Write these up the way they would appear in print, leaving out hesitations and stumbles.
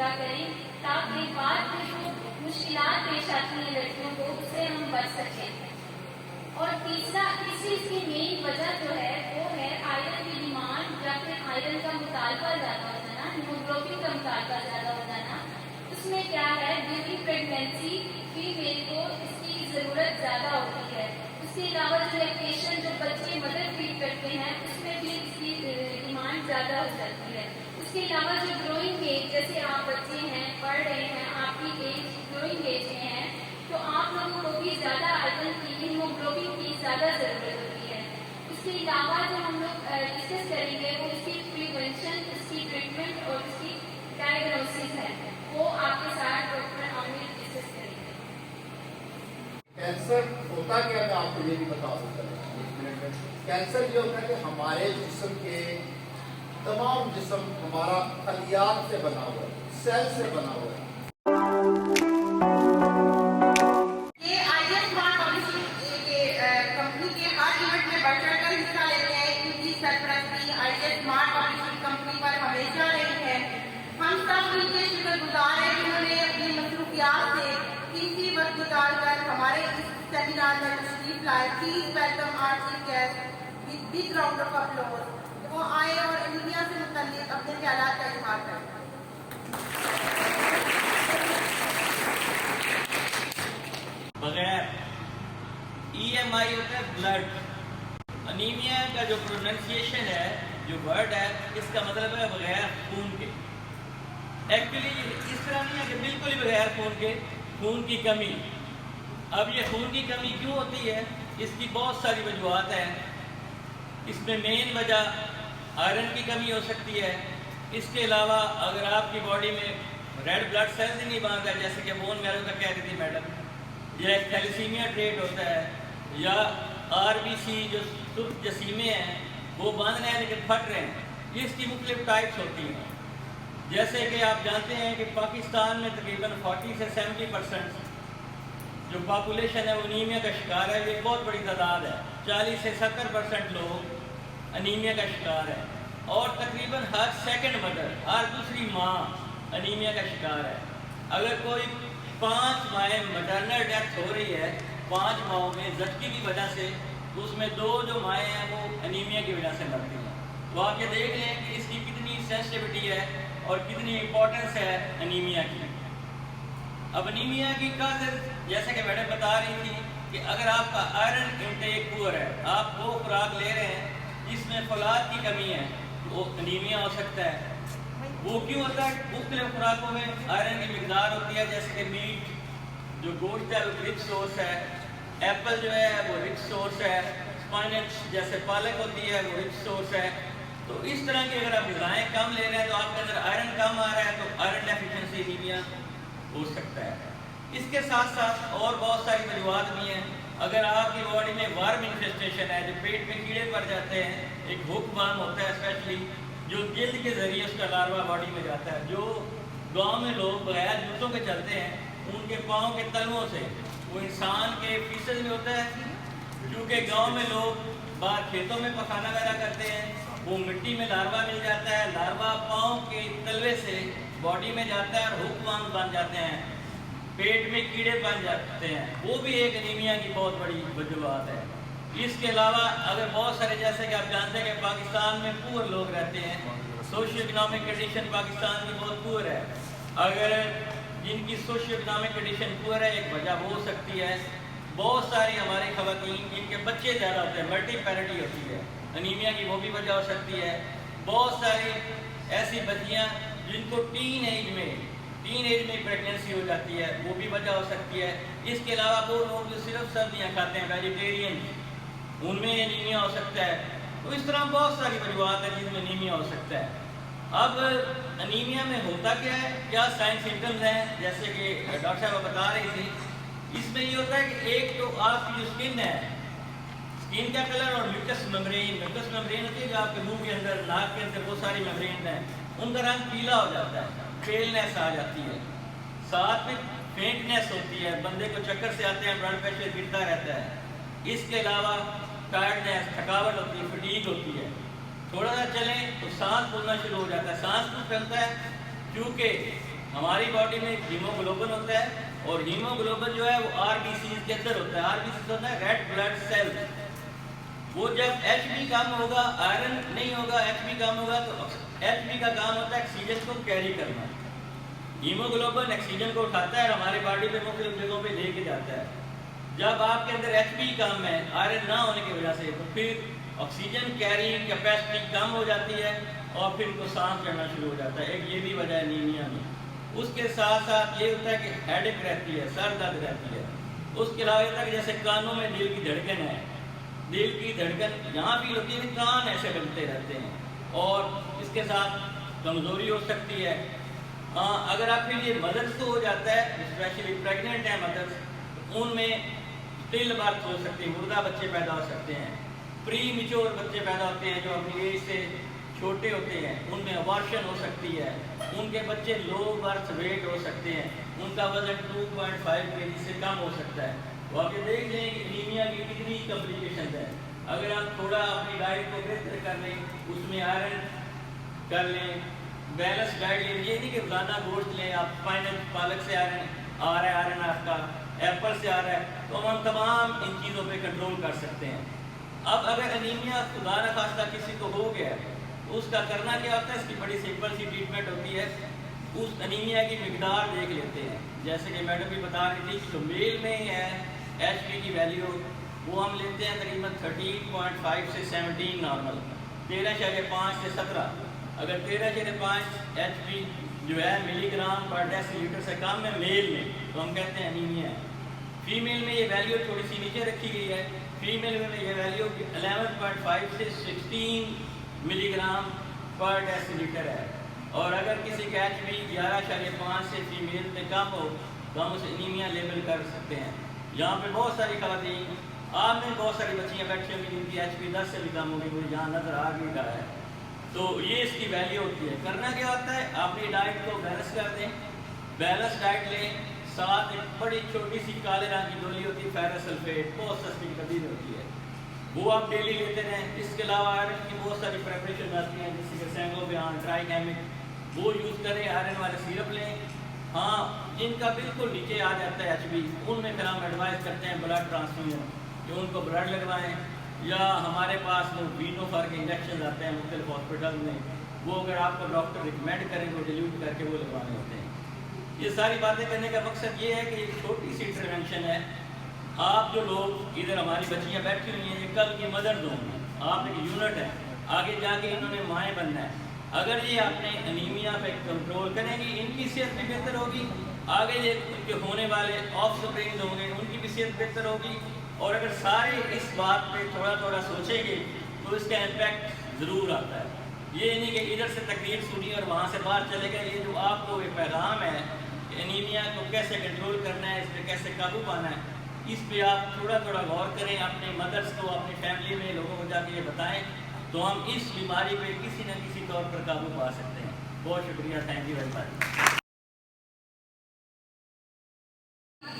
پورا کریں تاکہ بعد میں جو مشکلات پیش آتی ہیں لڑکیوں کو اس سے ہم بچ سکیں۔ اور تیسری اس کی مین وجہ جو ہے وہ ہے آئرن کی ڈیمانڈ یا پھر آئرن کا مطالبہ زیادہ ہو جانا، ہیموگلوبن کا مطالبہ زیادہ ہو جانا۔ اس میں کیا ہے ڈیورنگ پریگنینسی فیمیل کو اس کی ضرورت زیادہ ہوتی ہے۔ اس کے علاوہ جو لیکٹیشن جو بچے مدر فیڈ کرتے ہیں اس میں بھی اس کی ڈیمانڈ زیادہ ہو جاتی ہے۔ اس کے علاوہ جو گروئنگ ایج، جیسے آپ بچے ہیں پڑھ رہے ہیں، آپ کی ایج گروئنگ ایج میں ہے، تو آپ لوگوں کو بھی زیادہ آئرن کی ہیموگلوبن کی زیادہ ضرورت ہوتی ہے۔ اس کے علاوہ جو ہم لوگ ڈسکس کریں گے وہ اس کی پریونشن، اس کی ٹریٹمنٹ اور اس کی ڈائگنوسس ہے، وہ آپ کے ساتھ ڈاکٹر عامر ڈسکس کریں گے۔ کینسر ہوتا کیا میں آپ کو یہ بھی بتا دوں چلیں۔ کینسر یہ ہوتا ہے کہ ہمارے جسم کے تمام جسم ہمارا خلیات سے بنا ہوا ہے، سیل سے بنا ہوا ہے۔ یہ آئی ایس اسمارٹ پبلشنگ کمپنی کے ہر ایونٹ میں بڑھ چڑھ کر حصہ لیتے ہیں۔ ان کی سرپرستی I S Smart Publishing Company پر ہمیشہ رہی ہے۔ ہم سب ان کے شکر گزار ہیں جنہوں نے اپنی مصروفیات سے قیمتی وقت گزار کر ہمارے اس سیمینار میں تشریف لائے۔ Please welcome our chief guest with big round of applause. وہ آئے اور انیمیا سے متعلق اپنے خیالات کا اظہار کریں۔ بغیر ای ایم آئی ہوتا ہے بلڈ، انیمیا کا جو پروننسیشن ہے، جو ورڈ ہے، اس کا مطلب ہے بغیر خون کے۔ ایکچولی اس طرح نہیں ہے کہ بالکل ہی بغیر خون کے، خون کی کمی۔ اب یہ خون کی کمی کیوں ہوتی ہے؟ اس کی بہت ساری وجوہات ہیں۔ اس میں مین وجہ آئرن کی کمی ہو سکتی ہے۔ اس کے علاوہ اگر آپ کی باڈی میں ریڈ بلڈ سیلز ہی نہیں بنتا ہے، جیسے کہ بون میرو کا کہہ رہی تھی میڈم، یا تھیلیسیمیا ٹریٹ ہوتا ہے، یا آر بی سی جو سرخ جسیمے ہیں وہ بند رہے ہیں لیکن پھٹ رہے ہیں، اس کی مختلف ٹائپس ہوتی ہیں۔ جیسے کہ آپ جانتے ہیں کہ پاکستان میں تقریباً 40 سے 70% جو پاپولیشن ہے وہ انیمیا کا شکار ہے۔ یہ بہت بڑی تعداد ہے، 40 سے 70% لوگ انیمیا کا شکار ہے، اور تقریباً ہر سیکنڈ مدر، ہر دوسری ماں انیمیا کا شکار ہے۔ اگر کوئی 5 مائیں مٹرنل ڈیتھ ہو رہی ہے 5 ماہوں میں زچگی کی وجہ سے، تو اس میں 2 جو مائیں ہیں وہ انیمیا کی وجہ سے مرتی ہیں۔ تو آپ یہ دیکھ لیں کہ اس کی کتنی سینسٹیوٹی ہے اور کتنی امپورٹنس ہے انیمیا کی۔ اب انیمیا کی کازز جیسے کہ میڈم بتا رہی تھی کہ اگر آپ کا آئرن انٹیک پور ہے، آپ وہ خوراک لے رہے ہیں جس میں فولاد کی کمی ہے، تو وہ انیمیا ہو سکتا ہے۔ وہ کیوں ہوتا ہے؟ مختلف خوراکوں میں آئرن کی مقدار ہوتی ہے، جیسے کہ میٹ جو گوشت ہے وہ رچ سورس ہے، ایپل جو ہے وہ رچ سورس ہے، اسپائنچ جیسے پالک ہوتی ہے وہ رچ سورس ہے۔ تو اس طرح کی اگر آپ غذائیں کم لے رہے ہیں تو آپ کے اندر آئرن کم آ رہا ہے، تو آئرن ڈیفیشنسی انیمیا ہو سکتا ہے۔ اس کے ساتھ ساتھ اور بہت ساری وجوہات بھی ہیں۔ اگر آپ کی باڈی میں ورم انفیسٹیشن ہے، جو پیٹ میں کیڑے پڑ جاتے ہیں، ایک ہک ورم ہوتا ہے اسپیشلی، جو جلد کے ذریعے اس کا لاروا باڈی میں جاتا ہے۔ جو گاؤں میں لوگ بغیر جوتوں کے چلتے ہیں، ان کے پاؤں کے تلووں سے وہ انسان کے فیصد میں ہوتا ہے، کیونکہ گاؤں میں لوگ باہر کھیتوں میں پخانہ وغیرہ کرتے ہیں، وہ مٹی میں لاروا مل جاتا ہے، لاروا پاؤں کے تلوے سے باڈی میں جاتا ہے اور ہک ورم بن جاتے ہیں، پیٹ میں کیڑے بن جاتے ہیں۔ وہ بھی ایک انیمیا کی بہت بڑی وجوہات ہے۔ اس کے علاوہ اگر بہت سارے، جیسے کہ آپ جانتے ہیں کہ پاکستان میں پور لوگ رہتے ہیں، سوشیو اکنامک کنڈیشن پاکستان کی بہت پور ہے۔ اگر جن کی سوشیو اکنامک کنڈیشن پور ہے، ایک وجہ وہ ہو سکتی ہے۔ بہت ساری ہماری خواتین جن کے بچے زیادہ ہوتے ہیں، ملٹی پیرنٹی ہوتی ہے، انیمیا کی وہ بھی وجہ ہو سکتی ہے۔ بہت ساری ایسی بچیاں جن کو ٹین ایج میں پریگنینسی ہو جاتی ہے، وہ بھی وجہ ہو سکتی ہے۔ اس کے علاوہ وہ لوگ جو صرف سبزیاں کھاتے ہیں، ویجیٹیرین، ان میں انیمیا ہو سکتا ہے۔ تو اس طرح بہت ساری وجوہات ہیں جن میں انیمیا ہو سکتا ہے۔ اب انیمیا میں ہوتا کیا ہے، کیا سائن سمٹمز ہیں، جیسے کہ ڈاکٹر صاحب بتا رہی تھی، اس میں یہ ہوتا ہے کہ ایک تو آپ کی جو اسکن ہے، اسکن کا کلر، اور میوکس میمبرین ہوتی ہے جو آپ کے منہ کے اندر، ناک کے اندر، وہ ساری میمبرین ہیں، ان کا رنگ پیلا ہو جاتا ہے، پیلنیس آ جاتی ہے، ساتھ میں فینٹنیس ہوتی ہے، بندے کو چکر سے آتے ہیں، بلڈ پریشر گرتا رہتا ہے۔ اس کے علاوہ ٹائرڈنیس، تھکاوٹ ہوتی ہے، فٹیگ ہوتی ہے، تھوڑا سا چلیں تو سانس پھولنا شروع ہو جاتا ہے۔ سانس کیوں پھولتا ہے؟ کیونکہ हमारी बॉडी में हीमोग्लोबिन होता है और हीमोग्लोबिन जो है वो आरबीसी के अंदर होता है। आरबीसी होता है रेड ब्लड सेल। वो जब एचबी कम होगा, आयरन नहीं होगा, एचबी कम होगा, तो एचबी का काम होता है ऑक्सीजन को कैरी करना। हीमोग्लोबिन ऑक्सीजन को उठाता है और हमारे बॉडी में मुख्तलिफ जगहों पे लेके जाता है। जब आपके अंदर एचबी कम है आयरन ना होने की वजह से, तो फिर ऑक्सीजन कैरिंग कैपेसिटी कम हो जाती है और फिर उनको सांस लेना शुरू हो जाता है। एक ये भी वजह है एनीमिया में। उसके साथ साथ ये होता है कि हेडेक रहती है, सर दर्द रहती है। उसके अलावा होता है कि जैसे कानों में दिल की धड़कन है, दिल की धड़कन यहाँ भी होती है, कान ऐसे बनते रहते हैं और इसके साथ कमज़ोरी हो सकती है। अगर आप फिर ये मदर्स को हो जाता है, स्पेशली प्रेग्नेंट है मदर्स, उनमें स्टिल बर्थ हो सकती है, मुर्दा बच्चे पैदा हो सकते हैं। प्री मिच्योर बच्चे पैदा होते हैं जो अपनी एज से छोटे होते हैं, उनमें अबॉर्शन हो सकती है। उनके बच्चे लो बर्थ वेट हो सकते हैं, उनका वजन 2.5 kg से कम हो सकता है। तो आप ये देख लें कि एनीमिया की कितनी कॉम्प्लिकेशन है। अगर आप थोड़ा अपनी डाइट को बेहतर कर लें, उसमें आयरन कर लें, बैलेंस डाइट लें, ये नहीं कि रोजाना गोश्त लें, आप पालक से आयरन आ रहा है, आयरन आपका एप्पल से आ रहा है, तो हम तमाम इन चीज़ों पे कंट्रोल कर सकते हैं। अब अगर एनीमिया खुदा न खास्ता किसी को हो गया, उसका करना क्या होता है? इसकी बड़ी सिंपल सी ट्रीटमेंट होती है। उस एनीमिया की मिकदार देख लेते हैं। जैसे कि मैडम भी बता रही थी, जो मेल में है एचबी की वैल्यू वो हम लेते हैं तकरीबन 13.5 से 17 नॉर्मल, 13.5 से 17। अगर 13.5 एचबी जो है मिलीग्राम पर डेसीलीटर से कम है मेल में, तो हम कहते हैं एनीमिया है। फीमेल में ये वैल्यू थोड़ी सी नीचे रखी गई है। फीमेल में ये वैल्यू 11.5 से 16 मिलीग्राम पर डेसीलीटर है। और अगर किसी का एचबी 11.5 से फीमेल में कम हो तो हम उसे एनीमिया लेबल कर सकते हैं। यहाँ पे बहुत सारी खवातीन, आप में बहुत सारी बच्चियाँ बैठी होंगी जिनकी एचबी 10 से भी कम होगी, मुझे जहाँ नज़र आ भी रहा है। तो ये इसकी वैल्यू होती है। करना क्या होता है? अपनी डाइट को बैलेंस कर दें, बैलेंस डाइट लें, साथ एक बड़ी छोटी सी काले रंग की गोली होती है फेरस सल्फेट, बहुत सस्ती कदीर होती है, वो आप डेली लेते रहें। इसके अलावा आयरन की बहुत सारी प्रेपरेशन आती हैं, जैसे कि सेंगोबियान, ट्राइकेमिक, वो यूज़ करें। आयरन वाले सिरप लें। हाँ, जिनका बिल्कुल नीचे आ जाता है एचबी, उनमें फिर हम एडवाइस करते हैं ब्लड ट्रांसफ्यूजन, कि उनको ब्लड लगवाएं, या हमारे पास वो वीनोफार के इंजेक्शन आते हैं मुख्तलिफ हॉस्पिटल में, वो अगर आपको डॉक्टर रिकमेंड करें वो डिल्यूट करके वो लगवाने होते हैं। ये सारी बातें करने का मकसद ये है कि एक छोटी सी इंटरवेंशन है। आप जो लोग इधर हमारी बच्चियाँ बैठी हुई हैं, ये कल की मदर होंगी, आप एक यूनिट है, आगे जाके इन्होंने माएँ बनना है। अगर ये अपने एनीमिया पे कंट्रोल करेंगी, इनकी सेहत भी बेहतर होगी, आगे ये उनके होने वाले ऑफ स्प्रिंग होंगे, उनकी भी सेहत बेहतर होगी। और अगर सारे इस बात पे थोड़ा थोड़ा सोचेंगे तो इसका इम्पैक्ट ज़रूर आता है। ये नहीं कि इधर से तकरीर सुनी और वहाँ से बाहर चले गए। ये जो आपको एक पैगाम है एनीमिया को कैसे कंट्रोल करना है, इस पर कैसे काबू पाना है, इस पे आप थोड़ा थोड़ा गौर करें, अपने मदर्स को, अपनी फैमिली में लोगों को जाके ये बताएं, तो हम इस बीमारी पे किसी न किसी तौर पर काबू पा सकते हैं। बहुत शुक्रिया, थैंक यू वेरी मच।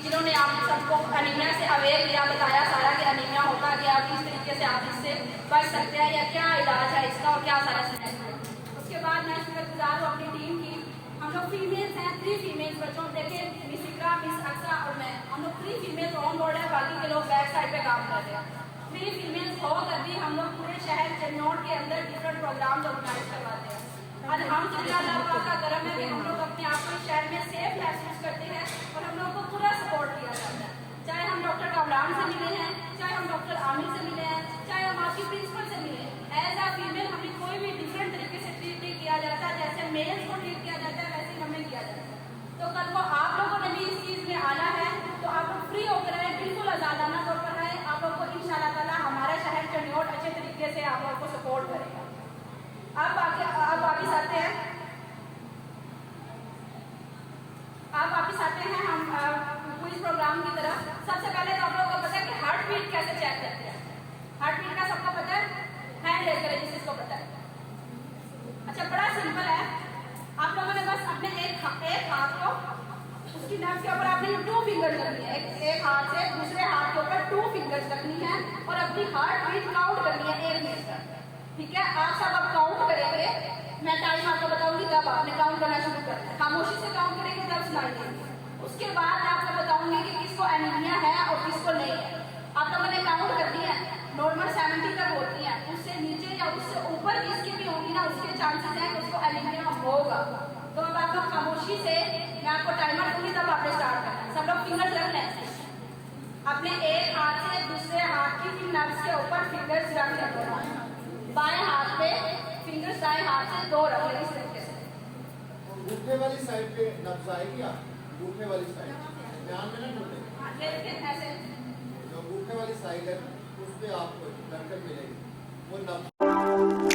जिन्होंने आप सबको एनीमिया से अवेयर किया, बताया सारा कि एनीमिया होता क्या, किस तरीके से आप इससे बच सकते हैं या क्या इलाज है इसका और क्या सारा सिस्टम है। उसके बाद मैं शुक्रगुजार हूँ अपनी टीम की। हम लोग फीमेल्स हैं, 3 फीमेल्स बच्चों देखिए, मिस इकरा, मिस अक्सा और मैं, हम लोग 3 फीमेल्स ऑन बोर्ड है, बाकी के लोग बैक साइड पे काम कर रहे हैं। 3 फीमेल्स हो कर भी हम लोग पूरे शहर चन्नौर के अंदर डिफरेंट प्रोग्राम ऑर्गेनाइज करवाते हैं। अल्हम्दुलिल्लाह का करम है कि हम लोग अपने आप को इस शहर में सेफ महसूस करते हैं और हम लोग को पूरा सपोर्ट किया जाता है। चाहे हम डॉक्टर कामरान से मिले हैं, चाहे हम डॉक्टर आमिर से मिले हैं, चाहे हम आपकी प्रिंसिपल से मिले हैं। एज अ फीमेल हमें कोई भी डिफरेंट तरीके से ट्रीट नहीं किया जाता, जैसे मेल्स को ट्रीट किया जाता है वैसे ही हमें किया जाता है। तो कल को आप लोगों ने भी इस चीज़ में आना है तो आप लोग फ्री होकर आए, बिल्कुल आज़ादाना तौर पर आए। आप लोग को इंशाअल्लाह ताला हमारा शहर चन्नौर अच्छे तरीके से आप लोगों को सपोर्ट करेगा। अब वापिस आते हैं, हम क्विज प्रोग्राम की तरफ। सबसे पहले तो आप लोगों को पता है कि हार्ट बीट कैसे चेक करते हैं। हार्ट बीट का सबको पता है? हैंड रेज करें जिसको पता है। अच्छा, बड़ा सिंपल है। आप लोगों ने बस अपने एक हाथ को उसकी नर्व के ऊपर आपने 2 फिंगर्स रखनी है, एक हाथ से दूसरे हाथ के ऊपर 2 फिंगर्स रखनी है और अपनी हार्ट बीट काउंट करनी है 1 मिनट तक। ठीक है, आप सब अब काउंट करेंगे। मैं टाइम आपको बताऊंगी तब आपने काउंट करना शुरू करना है। खामोशी से काउंट करेंगे तब सुनाई देंगे। उसके बाद मैं आपको बताऊंगी कि किसको एनीमिया है और किसको नहीं है। आप लोगों ने काउंट कर दिया है, नॉर्मल 70 तक होती है, उससे नीचे या उससे ऊपर जिसकी भी होगी ना उसके चांसेस हैं उसको एनीमिया होगा। तो अब आप लोग खामोशी से, मैं आपको टाइमर दूंगी तब आपने स्टार्ट करना है। सब लोग फिंगर्स रख लें, अपने एक हाथ से दूसरे हाथ की नब्ज के ऊपर फिंगर्स रख लें। बाएं हाथ पे फिंगर्स दाएं हाथ से 2 रख लें इस तरीके से। घुटने वाली साइड पे नब्ज आएगी, आप घुटने वाली साइड ध्यान में ना टूटे। ऐसे जो घुटने वाली साइड है उस पे आपको धड़कन मिलेगी, वो नब्ज